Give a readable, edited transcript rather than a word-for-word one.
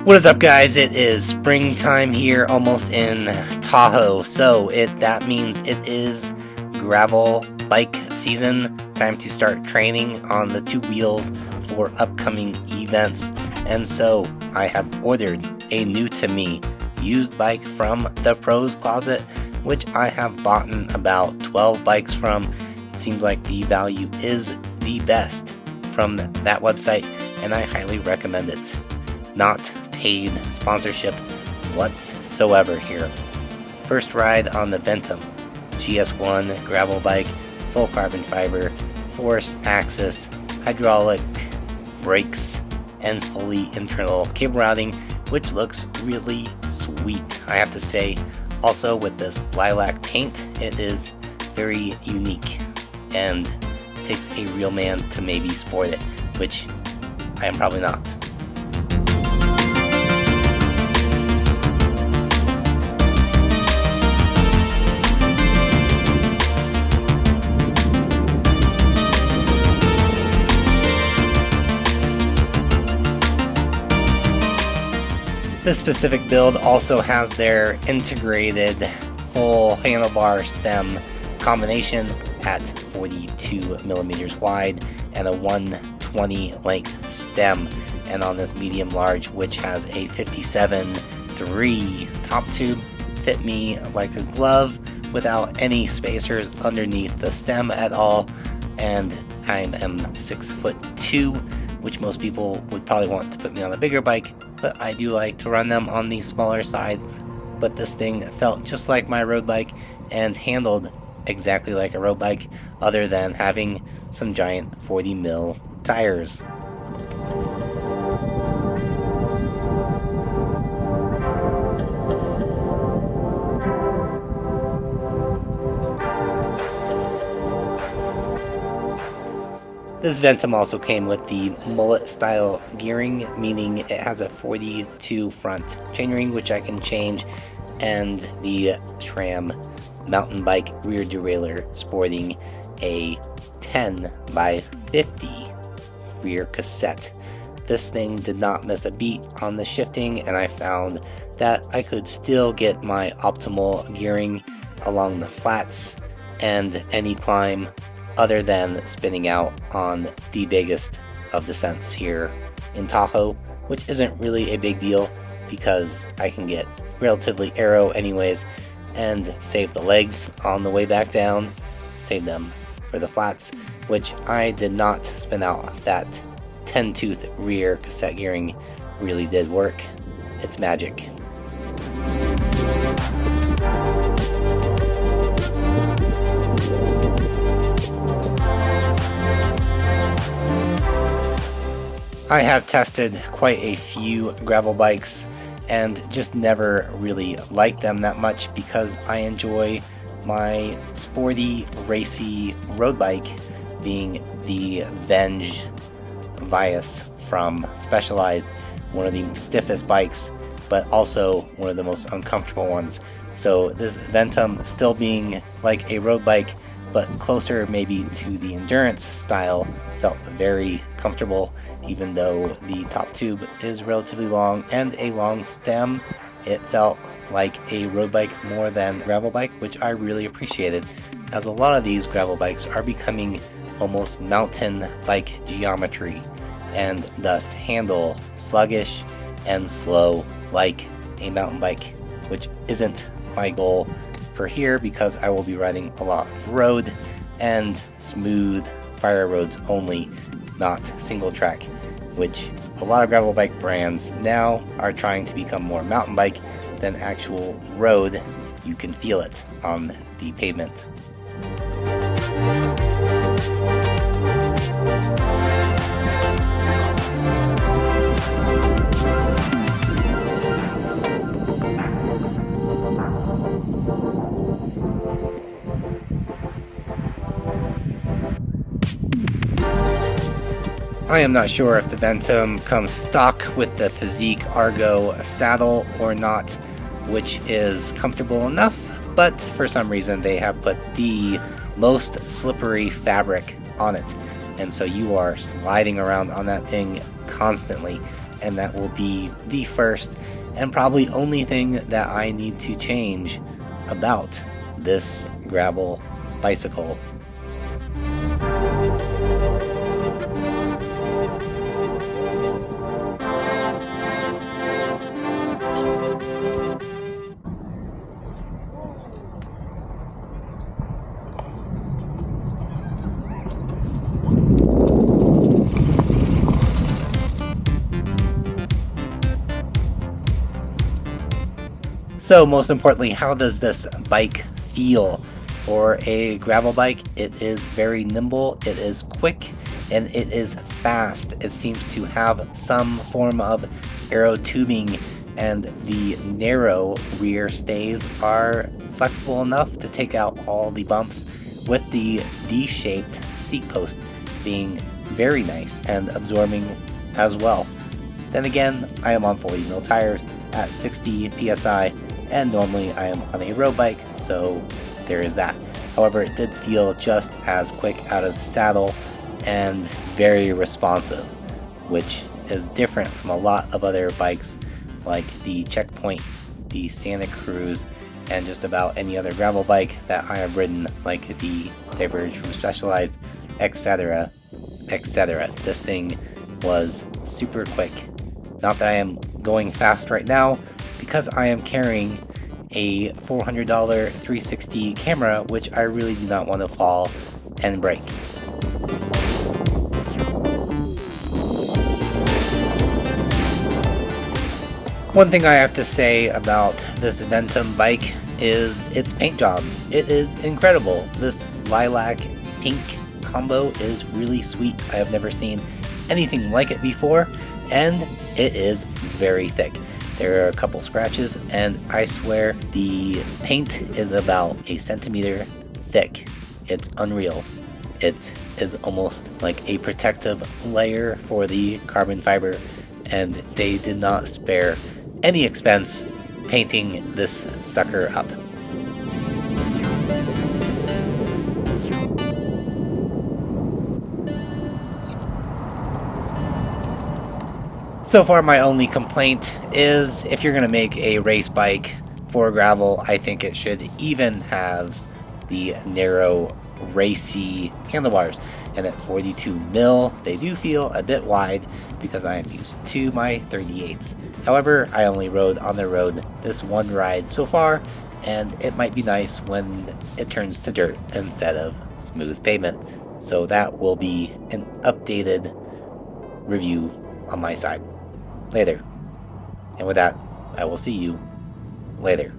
What is up, guys? It is springtime here, almost in Tahoe, so that means it is gravel bike season. Time to start training on the two wheels for upcoming events. And so I have ordered a new to me used bike from the Pros Closet, which I have bought about 12 bikes from. It seems like the value is the best from that website, and I highly recommend it. Not paid sponsorship whatsoever here. First ride on the Ventum GS1 gravel bike, full carbon fiber, forced axis, hydraulic brakes, and fully internal cable routing, which looks really sweet, I have to say. Also, with this lilac paint, it is very unique and takes a real man to maybe sport it, which I am probably not. This specific build also has their integrated full handlebar stem combination at 42 millimeters wide and a 120 length stem, and on this medium large, which has a 57.3 top tube, fit me like a glove without any spacers underneath the stem at all. And I am 6'2", which most people would probably want to put me on a bigger bike, but I do like to run them on the smaller side. But this thing felt just like my road bike and handled exactly like a road bike, other than having some giant 40 mil tires. This Ventum also came with the mullet style gearing, meaning it has a 42 front chainring, which I can change, and the SRAM mountain bike rear derailleur sporting a 10 by 50 rear cassette. This thing did not miss a beat on the shifting, and I found that I could still get my optimal gearing along the flats and any climb, other than spinning out on the biggest of descents here in Tahoe, which isn't really a big deal because I can get relatively aero anyways and save the legs on the way back down, save them for the flats, which I did not spin out. That 10-tooth rear cassette gearing really did work. It's magic. I have tested quite a few gravel bikes and just never really liked them that much because I enjoy my sporty, racy road bike being the Venge Vias from Specialized, one of the stiffest bikes, but also one of the most uncomfortable ones. So this Ventum still being like a road bike, but closer maybe to the endurance style, felt very comfortable. Even though the top tube is relatively long and a long stem, it felt like a road bike more than gravel bike, which I really appreciated, as a lot of these gravel bikes are becoming almost mountain bike geometry and thus handle sluggish and slow like a mountain bike, which isn't my goal for here because I will be riding a lot of road and smooth fire roads only, not single track, which a lot of gravel bike brands now are trying to become more mountain bike than actual road. You can feel it on the pavement. I am not sure if the Ventum comes stock with the Physique Argo saddle or not, which is comfortable enough, but for some reason they have put the most slippery fabric on it, and so you are sliding around on that thing constantly. and that will be the first and probably only thing that I need to change about this gravel bicycle. So most importantly, how does this bike feel? For a gravel bike, it is very nimble, it is quick, and it is fast. It seems to have some form of aero tubing, and the narrow rear stays are flexible enough to take out all the bumps, with the D-shaped seat post being very nice and absorbing as well. Then again, I am on 40 mil tires at 60 psi, and normally I am on a road bike, so there is that. However, it did feel just as quick out of the saddle and very responsive, which is different from a lot of other bikes like the Checkpoint, the Santa Cruz, and just about any other gravel bike that I have ridden, like the Diverge from Specialized, etc., etc. This thing was super quick. Not that I am going fast right now, because I am carrying a $400 360 camera, which I really do not want to fall and break. One thing I have to say about this Ventum bike is its paint job. It is incredible. This lilac pink combo is really sweet. I have never seen anything like it before, and it is very thick. There are a couple scratches, and I swear the paint is about a centimeter thick. It's unreal. It is almost like a protective layer for the carbon fiber, and they did not spare any expense painting this sucker up. So far, my only complaint is if you're going to make a race bike for gravel, I think it should even have the narrow, racy handlebars. And at 42 mil, they do feel a bit wide because I am used to my 38s. However, I only rode on the road this one ride so far, and it might be nice when it turns to dirt instead of smooth pavement. So that will be an updated review on my side later. And with that, I will see you later.